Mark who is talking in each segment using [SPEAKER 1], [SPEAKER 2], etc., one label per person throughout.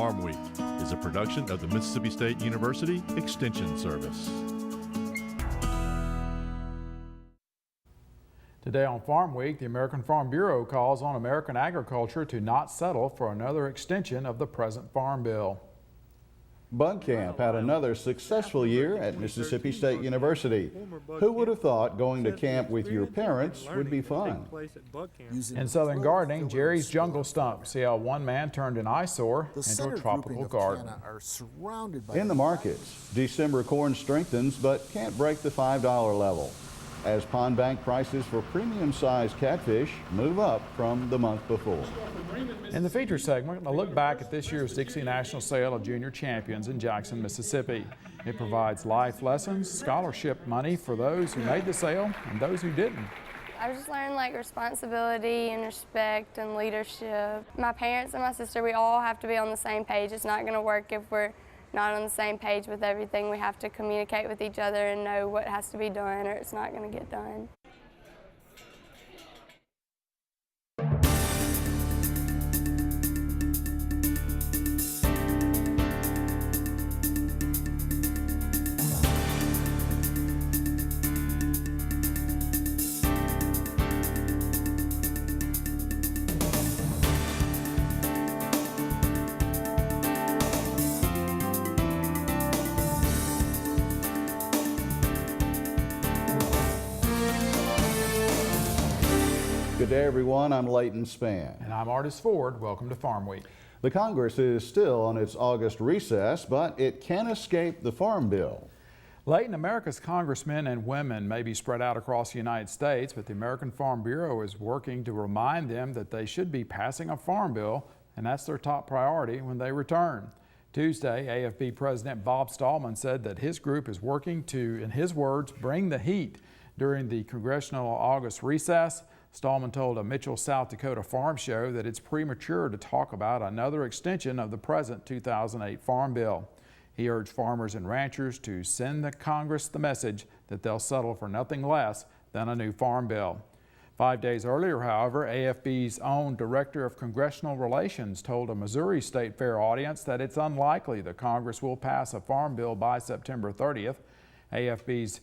[SPEAKER 1] Farm Week is a production of the Mississippi State University Extension Service.
[SPEAKER 2] Today on Farm Week, the American Farm Bureau calls on American agriculture to not settle for another extension of the present Farm Bill.
[SPEAKER 3] Bug Camp had another successful year at Mississippi State University. Who would have thought going to camp with your parents would be fun?
[SPEAKER 2] In Southern gardening, Jerry's jungle stump see how one man turned an eyesore into a tropical garden.
[SPEAKER 3] In the markets, December corn strengthens but can't break the $5 level as pond bank prices for premium-sized catfish move up from the month before.
[SPEAKER 2] In the feature segment, a look back at this year's Dixie National Sale of Junior Champions in Jackson, Mississippi. It provides life lessons, scholarship money for those who made the sale and those who didn't.
[SPEAKER 4] I just learned like responsibility and respect and leadership. My parents and my sister, we all have to be on the same page. It's not going to work if we're not on the same page with everything. We have to communicate with each other and know what has to be done or it's not going to get done.
[SPEAKER 3] Good day, everyone. I'm Leighton Spann.
[SPEAKER 2] And I'm Artis Ford. Welcome to Farm Week.
[SPEAKER 3] The Congress is still on its August recess, but it can't escape the Farm Bill.
[SPEAKER 2] Leighton, America's congressmen and women may be spread out across the United States, but the American Farm Bureau is working to remind them that they should be passing a farm bill, and that's their top priority when they return. Tuesday, AFB President Bob Stallman said that his group is working to, in his words, bring the heat during the congressional August recess. Stallman told a Mitchell, South Dakota farm show that it's premature to talk about another extension of the present 2008 Farm Bill. He urged farmers and ranchers to send the Congress the message that they'll settle for nothing less than a new farm bill. 5 days earlier, however, AFB's own Director of Congressional Relations told a Missouri State Fair audience that it's unlikely that Congress will pass a farm bill by September 30th. AFB's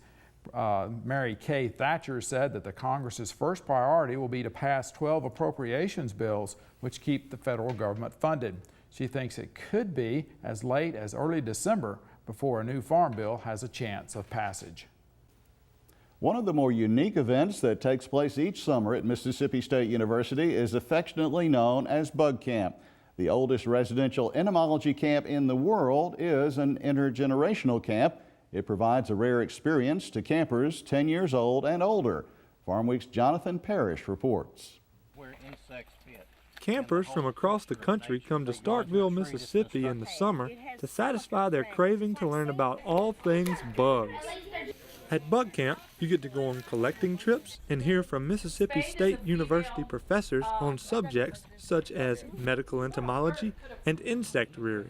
[SPEAKER 2] Mary Kay Thatcher said that the Congress's first priority will be to pass 12 appropriations bills which keep the federal government funded. She thinks it could be as late as early December before a new farm bill has a chance of passage.
[SPEAKER 3] One of the more unique events that takes place each summer at Mississippi State University is affectionately known as Bug Camp. The oldest residential entomology camp in the world is an intergenerational camp. It provides a rare experience to campers 10 years old and older. Farm Week's Jonathan Parrish reports.
[SPEAKER 5] Campers from across the country come to Starkville, Mississippi in the summer to satisfy their craving to learn about all things bugs. At Bug Camp, you get to go on collecting trips and hear from Mississippi State University professors on subjects such as medical entomology and insect rearing.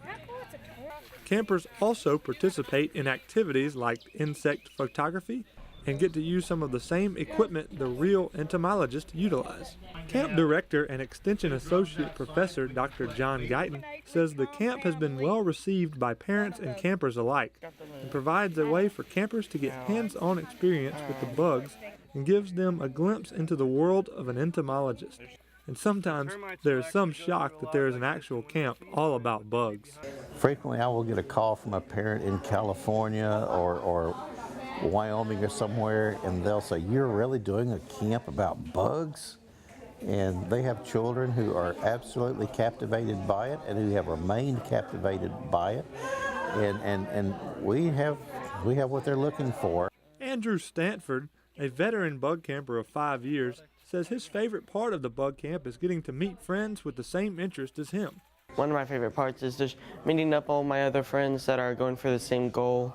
[SPEAKER 5] Campers also participate in activities like insect photography and get to use some of the same equipment the real entomologists utilize. Camp Director and Extension Associate Professor Dr. John Guyton says the camp has been well received by parents and campers alike and provides a way for campers to get hands-on experience with the bugs and gives them a glimpse into the world of an entomologist. And sometimes there is some shock that there is an actual camp all about bugs.
[SPEAKER 6] Frequently I will get a call from a parent in California or Wyoming or somewhere, and they'll say, "You're really doing a camp about bugs?" And they have children who are absolutely captivated by it and who have remained captivated by it. And we have what they're looking for.
[SPEAKER 5] Andrew Stanford, a veteran bug camper of 5 years, says his favorite part of the bug camp is getting to meet friends with the same interest as him.
[SPEAKER 7] One of my favorite parts is just meeting up all my other friends that are going for the same goal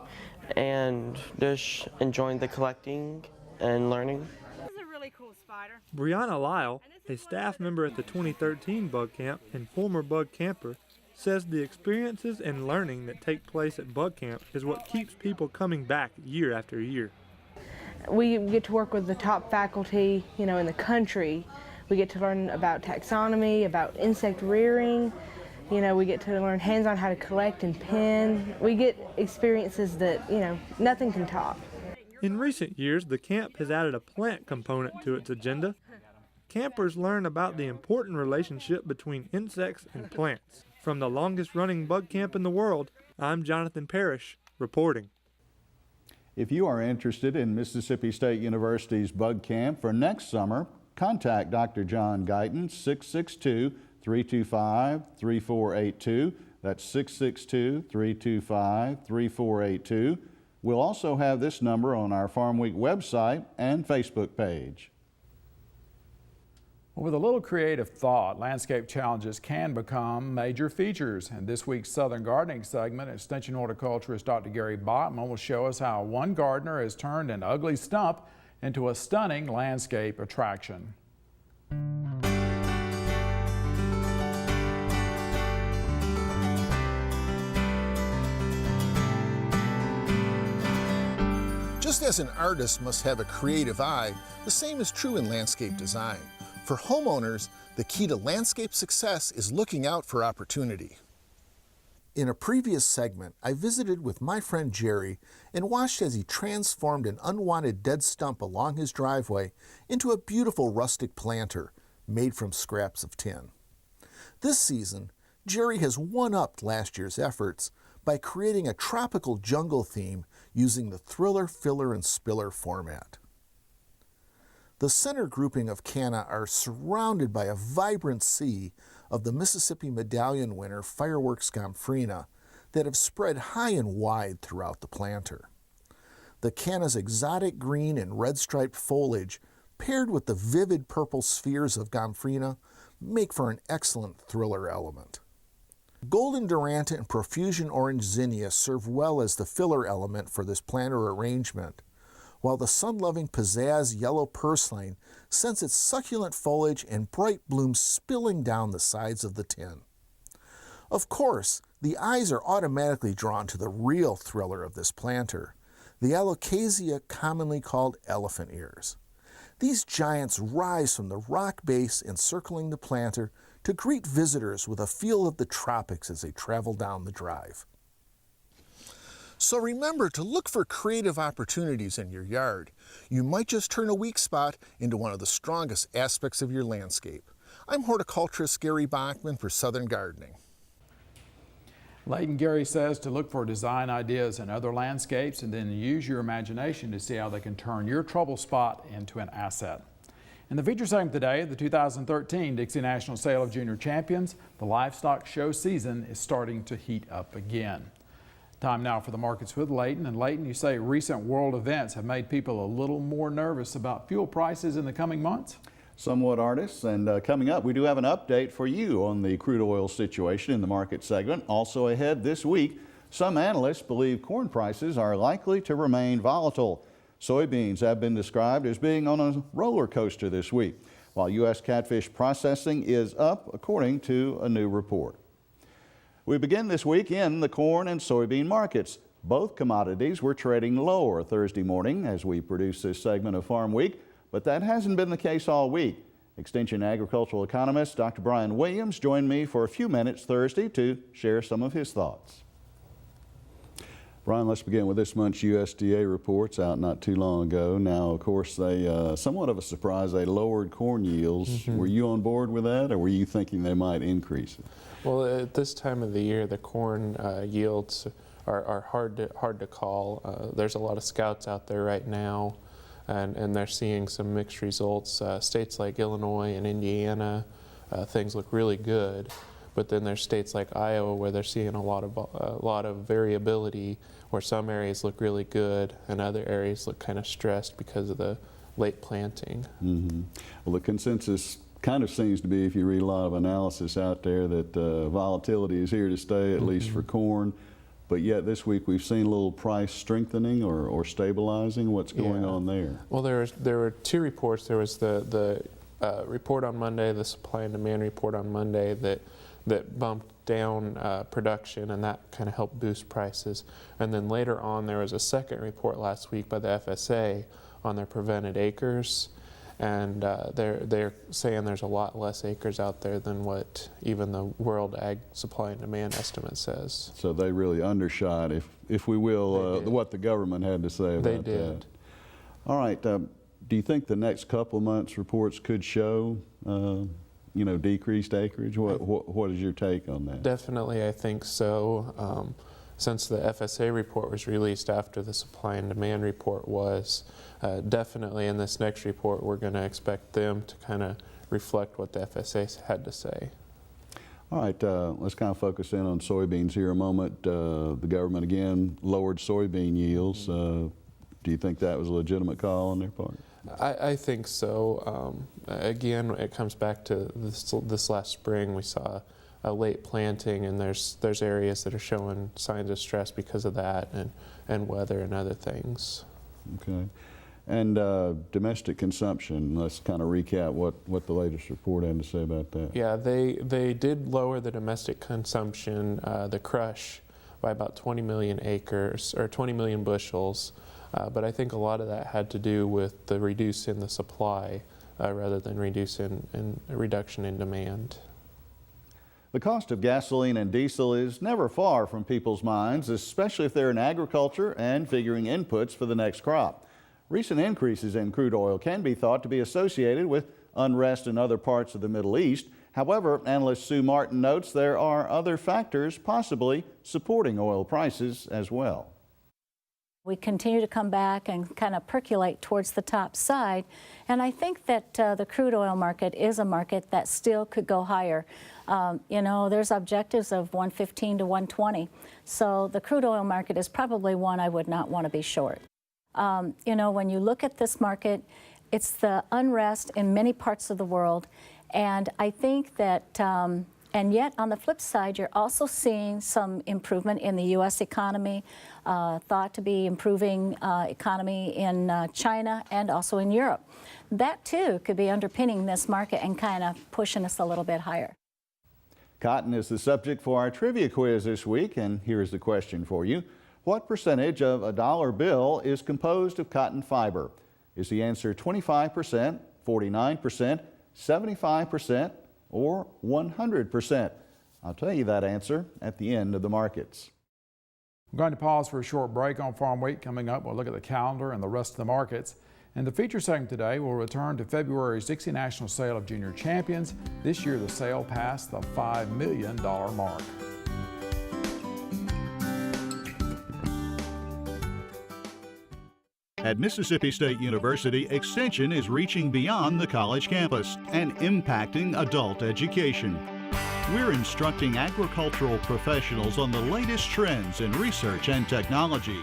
[SPEAKER 7] and just enjoying the collecting and learning.
[SPEAKER 8] This is a really cool spider.
[SPEAKER 5] Brianna Lyle, a staff member at the 2013 bug camp and former bug camper, says the experiences and learning that take place at bug camp is what keeps people coming back year after year.
[SPEAKER 9] We get to work with the top faculty, in the country. We get to learn about taxonomy, about insect rearing, You know, we get to learn hands-on how to collect and pin. We get experiences that, you know, nothing can top.
[SPEAKER 5] In recent years, the camp has added a plant component to its agenda. Campers learn about the important relationship between insects and plants. From the longest-running bug camp in the world, I'm Jonathan Parrish, reporting.
[SPEAKER 3] If you are interested in Mississippi State University's bug camp for next summer, contact Dr. John Guyton, 662-325-3482. That's 662-325-3482. We'll also have this number on our Farm Week website and Facebook page.
[SPEAKER 2] With a little creative thought, landscape challenges can become major features. In this week's Southern Gardening segment, Extension horticulturist Dr. Gary Bachman will show us how one gardener has turned an ugly stump into a stunning landscape attraction.
[SPEAKER 8] Just as an artist must have a creative eye, the same is true in landscape design. For homeowners, the key to landscape success is looking out for opportunity. In a previous segment, I visited with my friend Jerry and watched as he transformed an unwanted dead stump along his driveway into a beautiful rustic planter made from scraps of tin. This season, Jerry has one-upped last year's efforts by creating a tropical jungle theme using the thriller, filler, and spiller format. The center grouping of canna are surrounded by a vibrant sea of the Mississippi Medallion winter fireworks gomphrena that have spread high and wide throughout the planter. The canna's exotic green and red striped foliage paired with the vivid purple spheres of gomphrena make for an excellent thriller element. Golden Duranta and Profusion Orange Zinnia serve well as the filler element for this planter arrangement, while the sun-loving pizzazz yellow purslane sends its succulent foliage and bright blooms spilling down the sides of the tin. Of course, the eyes are automatically drawn to the real thriller of this planter, the Alocasia commonly called elephant ears. These giants rise from the rock base encircling the planter to greet visitors with a feel of the tropics as they travel down the drive. So remember to look for creative opportunities in your yard. You might just turn a weak spot into one of the strongest aspects of your landscape. I'm horticulturist Gary Bachman for Southern Gardening.
[SPEAKER 2] Leighton Gary says to look for design ideas in other landscapes and then use your imagination to see how they can turn your trouble spot into an asset. In the feature segment today, the 2013 Dixie National Sale of Junior Champions, the livestock show season is starting to heat up again. Time now for the markets with Leighton. And Leighton, you say recent world events have made people a little more nervous about fuel prices in the coming months?
[SPEAKER 3] Somewhat, artists. And coming up, we do have an update for you on the crude oil situation in the market segment. Also ahead this week, some analysts believe corn prices are likely to remain volatile. Soybeans have been described as being on a roller coaster this week, while U.S. catfish processing is up, according to a new report. We begin this week in the corn and soybean markets. Both commodities were trading lower Thursday morning as we produce this segment of Farm Week, but that hasn't been the case all week. Extension agricultural economist Dr. Brian Williams joined me for a few minutes Thursday to share some of his thoughts. Brian, let's begin with this month's USDA reports out not too long ago. Now, of course, they somewhat of a surprise, they lowered corn yields. Mm-hmm. Were you on board with that, or were you thinking they might increase it?
[SPEAKER 10] Well, at this time of the year, the corn yields are hard to call. There's a lot of scouts out there right now, and they're seeing some mixed results. States like Illinois and Indiana, things look really good. But then there's states like Iowa where they're seeing a lot of variability, where some areas look really good and other areas look kind of stressed because of the late planting. Mm-hmm.
[SPEAKER 3] Well, the consensus kind of seems to be, if you read a lot of analysis out there, that volatility is here to stay, at mm-hmm. least for corn. But yet this week we've seen a little price strengthening or stabilizing. What's going on there?
[SPEAKER 10] Well, there were two reports. There was the report on Monday, the supply and demand report on Monday that bumped down production, and that kind of helped boost prices. And then later on, there was a second report last week by the FSA on their prevented acres, and they're saying there's a lot less acres out there than what even the World Ag Supply and Demand estimate says.
[SPEAKER 3] So they really undershot, if we will, what the government had to say about that.
[SPEAKER 10] They did.
[SPEAKER 3] All right. Do you think the next couple of months' reports could show, decreased acreage? What is your take on that?
[SPEAKER 10] Definitely, I think so. Since the FSA report was released after the supply and demand report was, definitely in this next report we're going to expect them to kind of reflect what the FSA had to say.
[SPEAKER 3] All right, let's kind of focus in on soybeans here a moment. The government again lowered soybean yields. Do you think that was a legitimate call on their part?
[SPEAKER 10] I think so. Again, it comes back to this last spring. We saw a late planting, and there's areas that are showing signs of stress because of that, and weather and other things.
[SPEAKER 3] Okay. And domestic consumption, let's kind of recap what the latest report had to say about that.
[SPEAKER 10] Yeah, they did lower the domestic consumption, the crush, by about 20 million acres, or 20 million bushels. But I think a lot of that had to do with the reduce in the supply rather than reduction in demand.
[SPEAKER 3] The cost of gasoline and diesel is never far from people's minds, especially if they're in agriculture and figuring inputs for the next crop. Recent increases in crude oil can be thought to be associated with unrest in other parts of the Middle East. However, analyst Sue Martin notes there are other factors possibly supporting oil prices as well.
[SPEAKER 11] We continue to come back and kind of percolate towards the top side, and I think that the crude oil market is a market that still could go higher. There's objectives of 115 to 120, so the crude oil market is probably one I would not want to be short. When you look at this market, it's the unrest in many parts of the world, and I think that and yet, on the flip side, you're also seeing some improvement in the U.S. economy, thought to be improving economy in China and also in Europe. That, too, could be underpinning this market and kind of pushing us a little bit higher.
[SPEAKER 3] Cotton is the subject for our trivia quiz this week, and here's the question for you. What percentage of a dollar bill is composed of cotton fiber? Is the answer 25%, 49%, 75%, or 100%? I'll tell you that answer at the end of the markets.
[SPEAKER 2] We're going to pause for a short break on Farm Week. Coming up, we'll look at the calendar and the rest of the markets. And the feature segment today will return to February's Dixie National Sale of Junior Champions. This year, the sale passed the $5 million mark.
[SPEAKER 12] At Mississippi State University, Extension is reaching beyond the college campus and impacting adult education. We're instructing agricultural professionals on the latest trends in research and technology,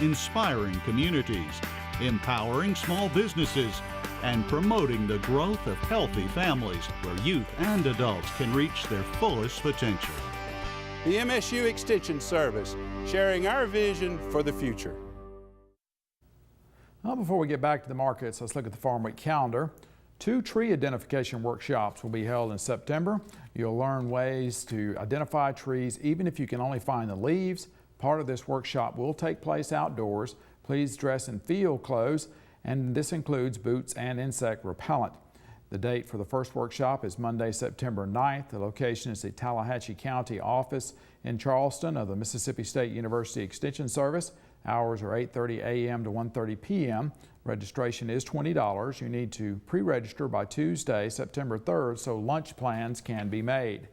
[SPEAKER 12] inspiring communities, empowering small businesses, and promoting the growth of healthy families where youth and adults can reach their fullest potential.
[SPEAKER 13] The MSU Extension Service, sharing our vision for the future.
[SPEAKER 2] Well, before we get back to the markets, let's look at the Farm Week calendar. 2 tree identification workshops will be held in September. You'll learn ways to identify trees even if you can only find the leaves. Part of this workshop will take place outdoors. Please dress in field clothes, and this includes boots and insect repellent. The date for the first workshop is Monday, September 9th. The location is the Tallahatchie County office in Charleston of the Mississippi State University Extension Service. Hours are 8:30 a.m. to 1:30 p.m. Registration is $20. You need to pre-register by Tuesday, September 3rd, so lunch plans can be made.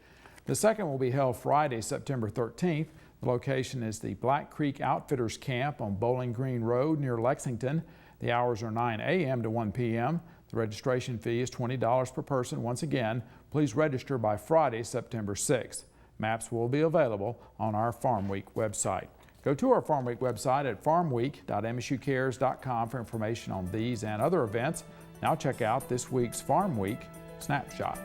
[SPEAKER 2] The second will be held Friday, September 13th. The location is the Black Creek Outfitters Camp on Bowling Green Road near Lexington. The hours are 9 a.m. to 1 p.m. The registration fee is $20 per person. Once again, please register by Friday, September 6th. Maps will be available on our Farm Week website. Go to our Farm Week website at farmweek.msucares.com for information on these and other events. Now check out this week's Farm Week Snapshot.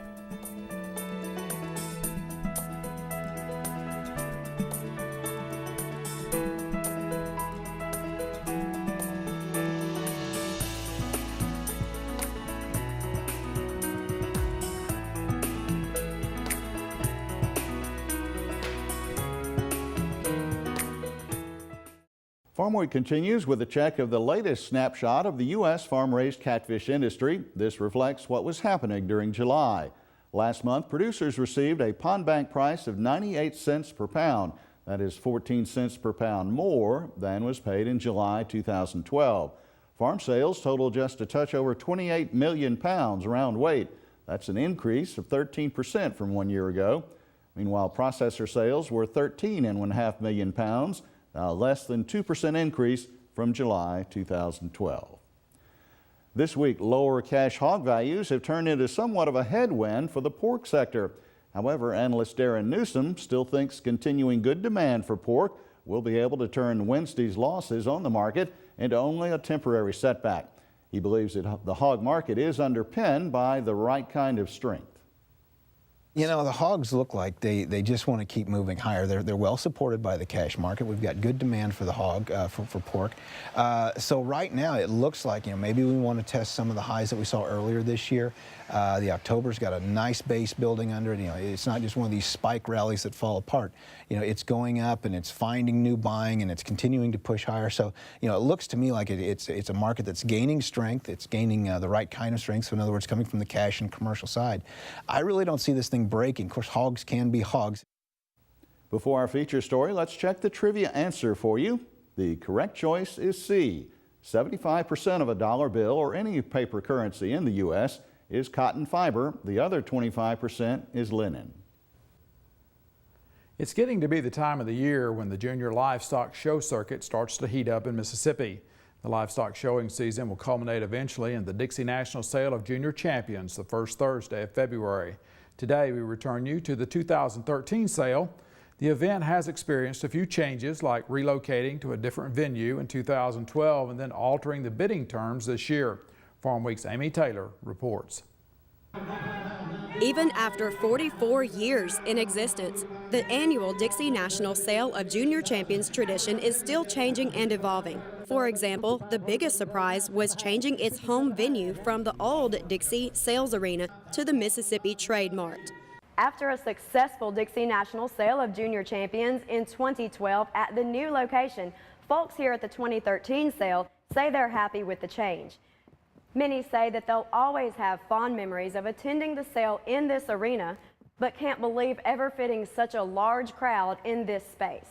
[SPEAKER 3] Farm Week continues with a check of the latest snapshot of the U.S. farm-raised catfish industry. This reflects what was happening during July. Last month, producers received a pond bank price of 98 cents per pound. That is 14 cents per pound more than was paid in July 2012. Farm sales total just a touch over 28 million pounds round weight. That's an increase of 13% from 1 year ago. Meanwhile, processor sales were 13.5 million pounds, a less than 2% increase from July 2012. This week, lower cash hog values have turned into somewhat of a headwind for the pork sector. However, analyst Darren Newsom still thinks continuing good demand for pork will be able to turn Wednesday's losses on the market into only a temporary setback. He believes that the hog market is underpinned by the right kind of strength.
[SPEAKER 14] You know, the hogs look like they just want to keep moving higher. They're well supported by the cash market. We've got good demand for the hog, for pork. So right now it looks like, you know, maybe we want to test some of the highs that we saw earlier this year. The October's got a nice base building under it. You know, it's not just one of these spike rallies that fall apart. You know, it's going up and it's finding new buying and it's continuing to push higher. So, you know, it looks to me like it's a market that's gaining strength. It's gaining the right kind of strength. So in other words, coming from the cash and commercial side. I really don't see this thing breaking. Of course, hogs can be hogs.
[SPEAKER 3] Before our feature story, let's check the trivia answer for you. The correct choice is C. 75% of a dollar bill or any paper currency in the U.S. is cotton fiber. The other 25% is linen.
[SPEAKER 2] It's getting to be the time of the year when the junior livestock show circuit starts to heat up in Mississippi. The livestock showing season will culminate eventually in the Dixie National Sale of Junior Champions the first Thursday of February. Today, we return you to the 2013 sale. The event has experienced a few changes, like relocating to a different venue in 2012 and then altering the bidding terms this year. Farm Week's Amy Taylor reports.
[SPEAKER 15] Even after 44 years in existence, the annual Dixie National Sale of Junior Champions tradition is still changing and evolving. For example, the biggest surprise was changing its home venue from the old Dixie Sales Arena to the Mississippi Trade Mart.
[SPEAKER 16] After a successful Dixie National Sale of Junior Champions in 2012 at the new location, folks here at the 2013 sale say they're happy with the change. Many say that they'll always have fond memories of attending the sale in this arena, but can't believe ever fitting such a large crowd in this space.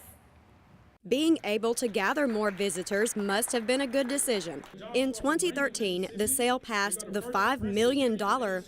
[SPEAKER 15] Being able to gather more visitors must have been a good decision. In 2013, the sale passed the $5 million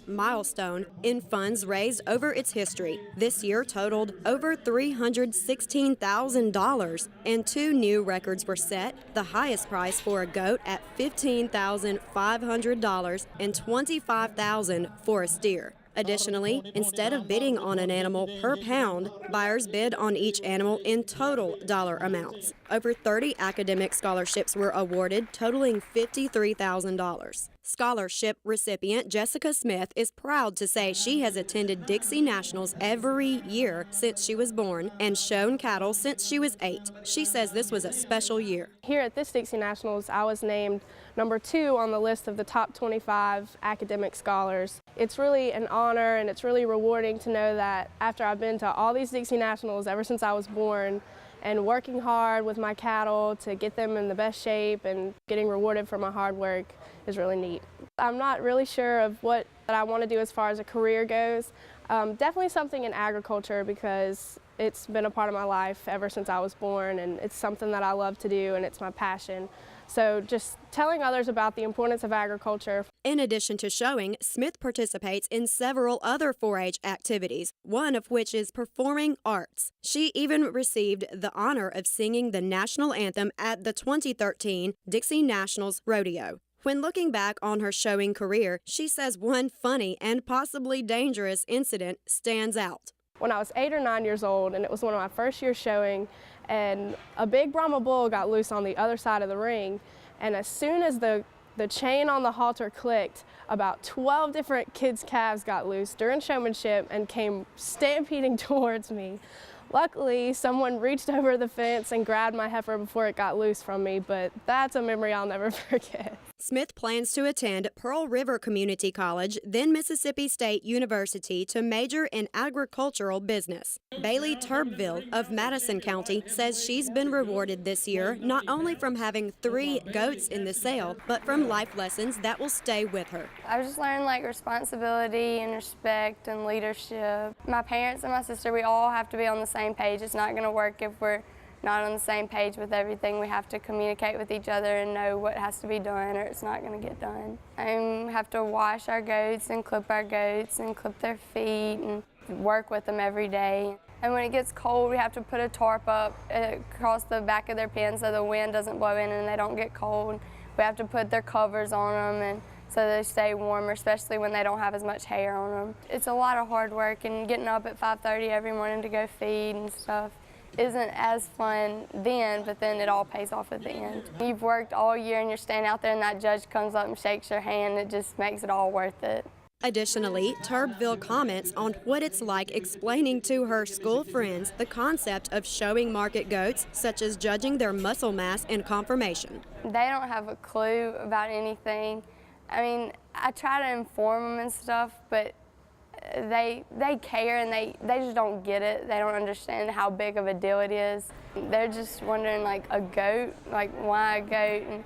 [SPEAKER 15] milestone in funds raised over its history. This year totaled over $316,000, and two new records were set, the highest price for a goat at $15,500 and $25,000 for a steer. Additionally, instead of bidding on an animal per pound, buyers bid on each animal in total dollar amounts. Over 30 academic scholarships were awarded, totaling $53,000. Scholarship recipient Jessica Smith is proud to say she has attended Dixie Nationals every year since she was born and shown cattle since she was 8. She says this was a special year.
[SPEAKER 17] Here at this Dixie Nationals, I was named number 2 on the list of the top 25 academic scholars. It's really an honor and it's really rewarding to know that after I've been to all these Dixie Nationals ever since I was born, and working hard with my cattle to get them in the best shape and getting rewarded for my hard work is really neat. I'm not really sure of what I want to do as far as a career goes. Definitely something in agriculture because it's been a part of my life ever since I was born, and it's something that I love to do and it's my passion. So just telling others about the importance of agriculture.
[SPEAKER 15] In addition to showing, Smith participates in several other 4-H activities, one of which is performing arts. She even received the honor of singing the national anthem at the 2013 Dixie Nationals Rodeo. When looking back on her showing career, she says one funny and possibly dangerous incident stands out.
[SPEAKER 17] When I was 8 or 9 years old, and it was one of my first years showing, and a big Brahma bull got loose on the other side of the ring, and as soon as the chain on the halter clicked, about 12 different kids' calves got loose during showmanship and came stampeding towards me. Luckily, someone reached over the fence and grabbed my heifer before it got loose from me, but that's a memory I'll never forget.
[SPEAKER 15] Smith plans to attend Pearl River Community College, then Mississippi State University, to major in agricultural business. Bailey Turbeville of Madison County says she's been rewarded this year not only from having 3 goats in the sale, but from life lessons that will stay with her.
[SPEAKER 4] I just learned like responsibility and respect and leadership. My parents and my sister, we all have to be on the same page. It's not going to work if we're not on the same page with everything. We have to communicate with each other and know what has to be done or it's not going to get done. We have to wash our goats and clip their feet and work with them every day. And when it gets cold, we have to put a tarp up across the back of their pen so the wind doesn't blow in and they don't get cold. We have to put their covers on them and so they stay warmer, especially when they don't have as much hair on them. It's a lot of hard work, and getting up at 5:30 every morning to go feed and stuff isn't as fun then, but then it all pays off at the end. You've worked all year and you're standing out there and that judge comes up and shakes your hand. It just makes it all worth it.
[SPEAKER 15] Additionally, Turbeville comments on what it's like explaining to her school friends the concept of showing market goats, such as judging their muscle mass and conformation.
[SPEAKER 4] They don't have a clue about anything. I mean, I try to inform them and stuff, but they care and they just don't get it. They don't understand how big of a deal it is. They're just wondering, like, a goat, like, why a goat? And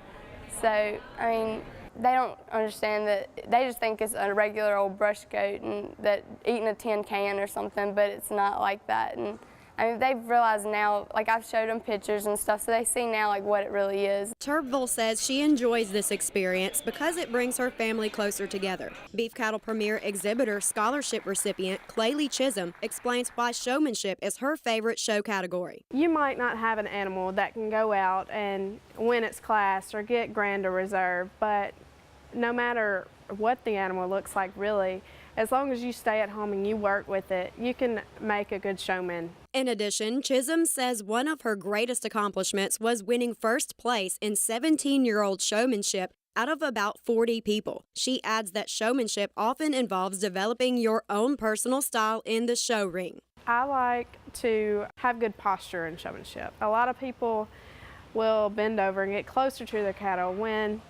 [SPEAKER 4] so, I mean, they don't understand that. They just think it's a regular old brush goat and that eating a tin can or something, but it's not like that. And I mean, they've realized now, like I've showed them pictures and stuff, so they see now like what it really is.
[SPEAKER 15] Turbeville says she enjoys this experience because it brings her family closer together. Beef Cattle Premier Exhibitor Scholarship recipient Claylee Chisholm explains why showmanship is her favorite show category.
[SPEAKER 17] You might not have an animal that can go out and win its class or get grand or reserve, but no matter what the animal looks like really, as long as you stay at home and you work with it, you can make a good showman.
[SPEAKER 15] In addition, Chisholm says one of her greatest accomplishments was winning first place in 17-year-old showmanship out of about 40 people. She adds that showmanship often involves developing your own personal style in the show ring.
[SPEAKER 17] I like to have good posture in showmanship. A lot of people will bend over and get closer to their cattle when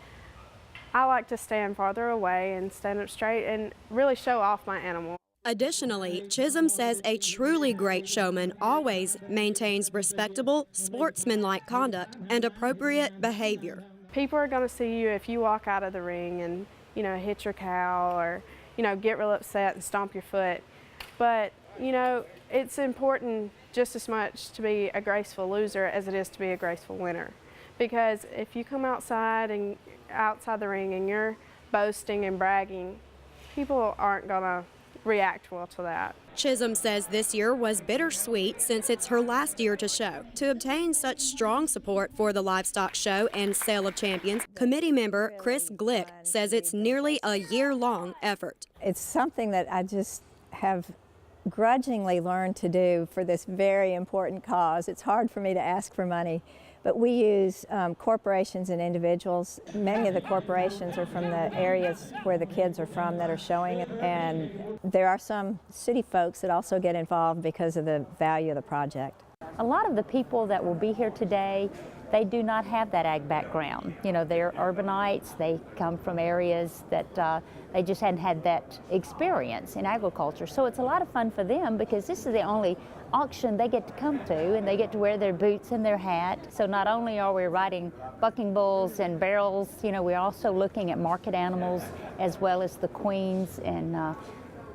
[SPEAKER 17] I like to stand farther away and stand up straight and really show off my animal.
[SPEAKER 15] Additionally, Chisholm says a truly great showman always maintains respectable, sportsmanlike conduct and appropriate behavior.
[SPEAKER 17] People are going to see you if you walk out of the ring and, hit your cow or, get real upset and stomp your foot. But, it's important just as much to be a graceful loser as it is to be a graceful winner. Because if you come outside the ring and you're boasting and bragging, people aren't going to react well to that.
[SPEAKER 15] Chisholm says this year was bittersweet since it's her last year to show. To obtain such strong support for the livestock show and sale of champions, committee member Chris Glick says it's nearly a year-long effort.
[SPEAKER 18] It's something that I just have grudgingly learned to do for this very important cause. It's hard for me to ask for money, but we use corporations and individuals. Many of the corporations are from the areas where the kids are from that are showing it, and there are some city folks that also get involved because of the value of the project.
[SPEAKER 11] A lot of the people that will be here today, they do not have that ag background. They're urbanites, they come from areas that they just hadn't had that experience in agriculture. So it's a lot of fun for them because this is the only auction they get to come to, and they get to wear their boots and their hat. So not only are we riding bucking bulls and barrels, we're also looking at market animals as well as the queens and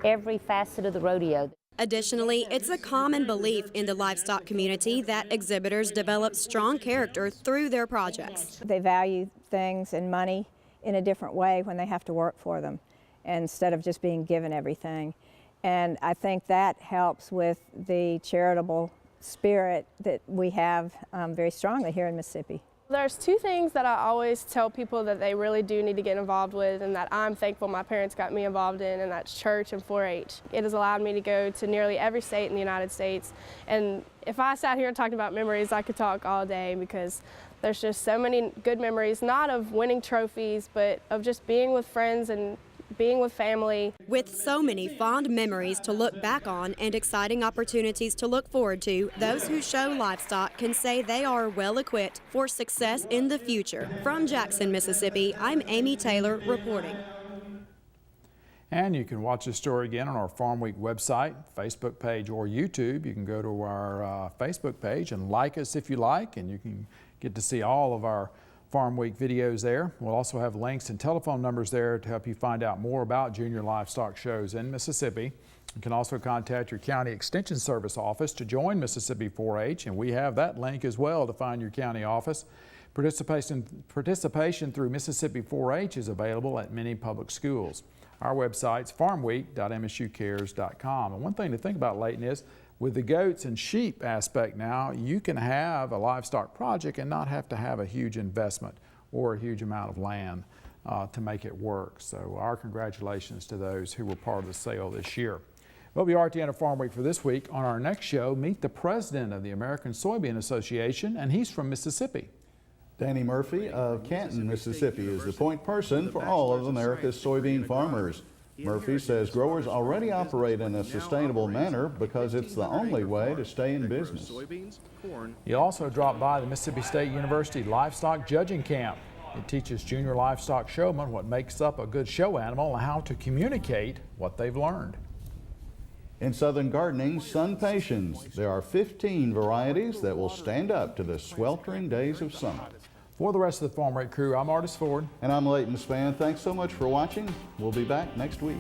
[SPEAKER 11] every facet of the rodeo.
[SPEAKER 15] Additionally, it's a common belief in the livestock community that exhibitors develop strong character through their projects.
[SPEAKER 18] They value things and money in a different way when they have to work for them, instead of just being given everything. And I think that helps with the charitable spirit that we have very strongly here in Mississippi.
[SPEAKER 17] There's 2 things that I always tell people that they really do need to get involved with and that I'm thankful my parents got me involved in, and that's church and 4-H. It has allowed me to go to nearly every state in the United States, and if I sat here and talked about memories, I could talk all day because there's just so many good memories, not of winning trophies, but of just being with friends and being with family.
[SPEAKER 15] With so many fond memories to look back on and exciting opportunities to look forward to, those who show livestock can say they are well equipped for success in the future. From Jackson, Mississippi, I'm Amy Taylor reporting.
[SPEAKER 2] And you can watch this story again on our Farm Week website, Facebook page, or YouTube. You can go to our Facebook page and like us if you like, and you can get to see all of our Farm Week videos there. We'll also have links and telephone numbers there to help you find out more about junior livestock shows in Mississippi. You can also contact your county extension service office to join Mississippi 4-H, and we have that link as well to find your county office. Participation through Mississippi 4-H is available at many public schools. Our website's farmweek.msucares.com. And one thing to think about, Leighton, is with the goats and sheep aspect now, you can have a livestock project and not have to have a huge investment or a huge amount of land to make it work. So our congratulations to those who were part of the sale this year. We'll be at the end of Farm Week for this week. On our next show, meet the president of the American Soybean Association, and he's from Mississippi.
[SPEAKER 3] Danny Murphy of Canton, Mississippi is the point person for all of America's soybean farmers. Murphy says growers already operate in a sustainable manner because it's the only way to stay in business.
[SPEAKER 2] You'll also drop by the Mississippi State University Livestock Judging Camp. It teaches junior livestock showmen what makes up a good show animal and how to communicate what they've learned.
[SPEAKER 3] In Southern Gardening, Sun Patience. There are 15 varieties that will stand up to the sweltering days of summer.
[SPEAKER 2] For the rest of the Farm Week crew, I'm Artis Ford.
[SPEAKER 3] And I'm Leighton Spann. Thanks so much for watching. We'll be back next week.